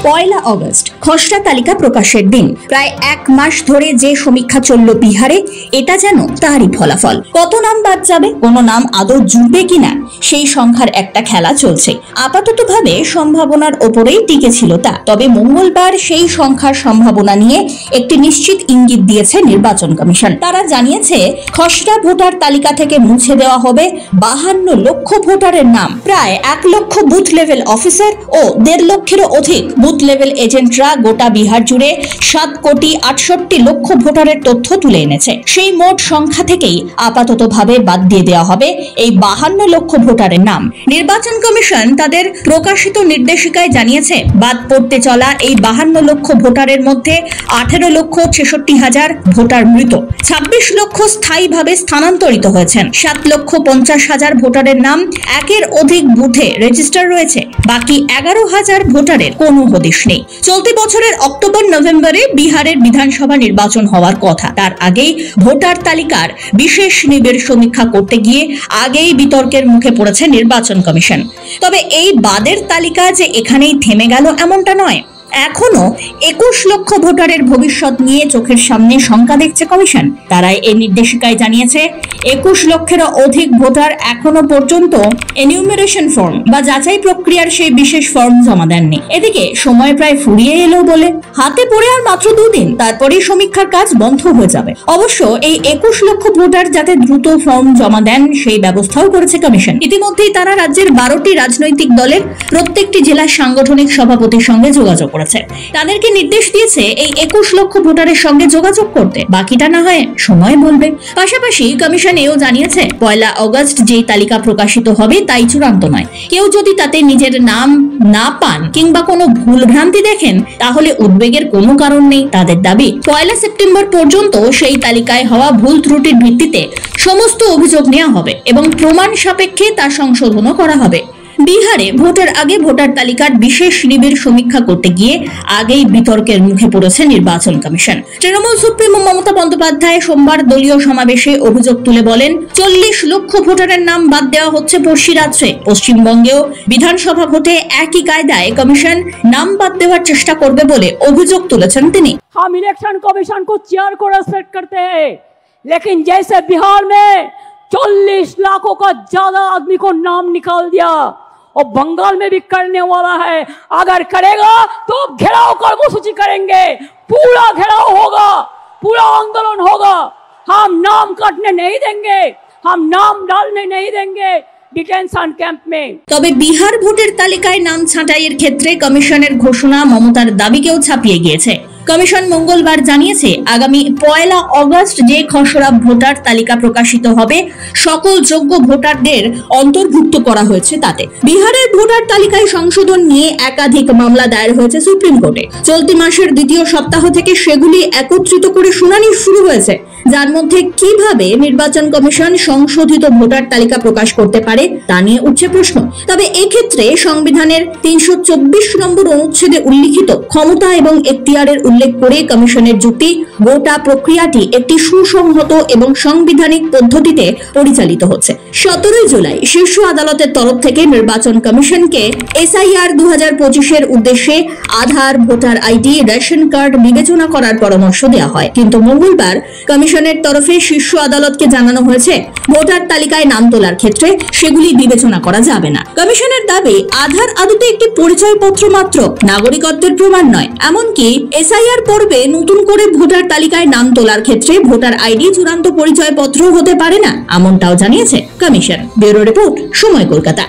পয়লা August খসড়া তালিকা প্রকাশের দিন। প্রায় এক মাস ধরে যে সমীক্ষা চলল বিহারে, এটা যেন তারই ফলাফল। কত নাম বাদ যাবে, কোনো নাম আদৌ জুড়বে কিনা, সেই সংখ্যার একটা খেলা চলছে। আপাতত ভাবে সম্ভাবনার ওপরেই টিকে ছিল তা। তবে মঙ্গলবার সেই সংখ্যার সম্ভাবনা নিয়ে একটি নিশ্চিত ইঙ্গিত দিয়েছে নির্বাচন কমিশন। তারা জানিয়েছে, খসড়া ভোটার তালিকা থেকে মুছে দেওয়া হবে 52 লক্ষ ভোটারের নাম। প্রায় 1 লক্ষ বুথ লেভেল অফিসার ও 1.5 লক্ষেরও অধিক বুথ লেভেল এজেন্টরা গোটা বিহার জুড়ে 7,68 লক্ষ ভোটারের তথ্য তুলে এনেছে। সেই মোট সংখ্যা থেকেই আপাতত ভাবে বাদ দিয়ে দেওয়া হবে এই 52 লক্ষ ভোটারের নাম। নির্বাচন কমিশন তাদের প্রকাশিত নির্দেশিকায় জানিয়েছে, বাদ পড়তে চলা এই 52 লক্ষ ভোটারের মধ্যে 18,66,000 ভোটার মৃত, 26 লক্ষ স্থায়ীভাবে স্থানান্তরিত হয়েছেন, 7,50,000 ভোটারের নাম একের অধিক বুথে রেজিস্টার রয়েছে, বাকি 11,000 ভোটারের কোনো হদিশ নেই। চলতি বছরের অক্টোবর-নভেম্বরে বিহারের বিধানসভা নির্বাচন হওয়ার কথা। তার আগেই ভোটার তালিকার বিশেষ নিবিড় সমীক্ষা করতে গিয়ে আগেই বিতর্কের মুখে পড়েছে নির্বাচন কমিশন। তবে এই বাদের তালিকা যে এখানেই থেমে গেল এমনটা নয়। এখনো 21 লক্ষ ভোটারের ভবিষ্যৎ নিয়ে চোখের সামনে শঙ্কা দেখছে কমিশন। তারা এই নির্দেশিকায় জানিয়েছে, 21 লক্ষেরও অধিক ভোটার এখনো পর্যন্ত এনিউমারেশন ফর্ম বা যাচাই প্রক্রিয়ার সেই বিশেষ ফর্ম জমা দেননি। এদিকে সময় প্রায় ফুরিয়ে এলো বলে হাতে পড়ে আর মাত্র 2 দিন, তারপরেই সমীক্ষার কাজ বন্ধ হয়ে যাবে। অবশ্য এই 21 লক্ষ ভোটার যাতে দ্রুত ফর্ম জমা দেন সেই ব্যবস্থাও করেছে কমিশন। ইতিমধ্যেই তারা রাজ্যের 12টি রাজনৈতিক দলের প্রত্যেকটি জেলার সাংগঠনিক সভাপতির সঙ্গে যোগাযোগ করেছে। তাদেরকে নির্দেশ দিয়েছে এই 21 লক্ষ ভোটারের সঙ্গে যোগাযোগ করতে, বাকিটা না হয় সময় বলবে। পাশাপাশি কমিশন এও জানিয়েছে, পয়লা অগস্ট যেই তালিকা প্রকাশিত হবে তাই চূড়ান্ত নয়। কেউ যদি তাতে নিজের নাম না পান কিংবা কোনো ভুল ভ্রান্তি দেখেন, তাহলে উদ্বেগের কোনো কারণ নেই। তাদের দাবি, পয়লা সেপ্টেম্বর পর্যন্ত সেই তালিকায় হওয়া ভুল ত্রুটির ভিত্তিতে সমস্ত অভিযোগ নেওয়া হবে এবং প্রমাণ সাপেক্ষে তা সংশোধনও করা হবে। বিহারে ভোটের আগে ভোটার তালিকার বিশেষ নিবিড় সমীক্ষা করতে গিয়ে আগেই বিতর্কের মুখে পড়েছে নির্বাচন কমিশন। তৃণমূল সুপ্রিমো মমতা বন্দ্যোপাধ্যায় সোমবার দলীয় সমাবেশে অভিযোগ তুলে বলেন, 40 লক্ষ ভোটারের নাম বাদ দেওয়া হচ্ছে পড়শি রাজ্যে। পশ্চিমবঙ্গেও বিধানসভা ভোটে একই কায়দায় কমিশন নাম বাদ দেওয়ার চেষ্টা করবে বলে অভিযোগ তুলেছেন তিনি। हम इलेक्शन कमीशन को चेयर को रेस्पेक्ट करते हैं, लेकिन जैसे बिहार में 40 लाखों का ज्यादा आदमी को नाम निकाल दिया और बंगाल में भी करने वाला है। अगर करेगा तो घेराव कर्मसूची करेंगे, पूरा घेराव होगा, पूरा आंदोलन होगा। हम नाम काटने नहीं देंगे, हम नाम डालने नहीं देंगे ডিটেনশন ক্যাম্প মে। তবে বিহার ভোটের তালিকায় নাম ছাঁটাইয়ের ক্ষেত্রে কমিশনের ঘোষণা মমতার দাবিকেও ছাপিয়ে গিয়েছে। কমিশন মঙ্গলবার জানিয়েছে, আগামী পয়লা অগস্ট যে খসড়া ভোটার তালিকা প্রকাশিত হবে, সকল যোগ্য ভোটারদের অন্তর্ভুক্ত করা হয়েছে তাতে। বিহারের ভোটার তালিকায় সংশোধন নিয়ে একাধিক মামলা দায়ের হয়েছে সুপ্রিম কোর্টে। চলতি মাসের দ্বিতীয় সপ্তাহ থেকে সেগুলি একত্রিত করে শুনানি শুরু হয়েছে, যার মধ্যে কিভাবে নির্বাচন কমিশন সংশোধিত ভোটার তালিকা প্রকাশ করতে পারে তা নিয়ে উঠছে প্রশ্ন। তবে এক্ষেত্রে সংবিধানের 324 নম্বর অনুচ্ছেদে উল্লিখিত ক্ষমতা এবং এখতিয়ারের উল্লেখ করে কমিশনের যুক্তি, গোটা প্রক্রিয়াটি একটি সুসংহত এবং সাংবিধানিক পদ্ধতিতে পরিচালিত হচ্ছে। 17 জুলাই শীর্ষ আদালতের তরফ থেকে নির্বাচন কমিশনকে SIR 2025 উদ্দেশ্যে আধার, ভোটার আইডি, রেশন কার্ড বিবেচনা করার পরামর্শ দেওয়া হয়। কিন্তু মঙ্গলবার কমিশনের তরফে শীর্ষ আদালতকে জানানো হয়েছে, ভোটার তালিকায় নাম তোলার ক্ষেত্রে সেগুলি বিবেচনা করা যাবে না। কমিশনের দাবি, আধার আদতে একটি পরিচয়পত্র মাত্র, নাগরিকত্বের প্রমাণ নয়। এমনকি SIR পর্বে নতুন করে ভোটার তালিকায় নাম তোলার ক্ষেত্রে ভোটার আইডি চূড়ান্ত পরিচয়পত্র হতে পারে না, এমনটাও জানিয়েছে কমিশন। ব্যুরো রিপোর্ট, সময়, কলকাতা।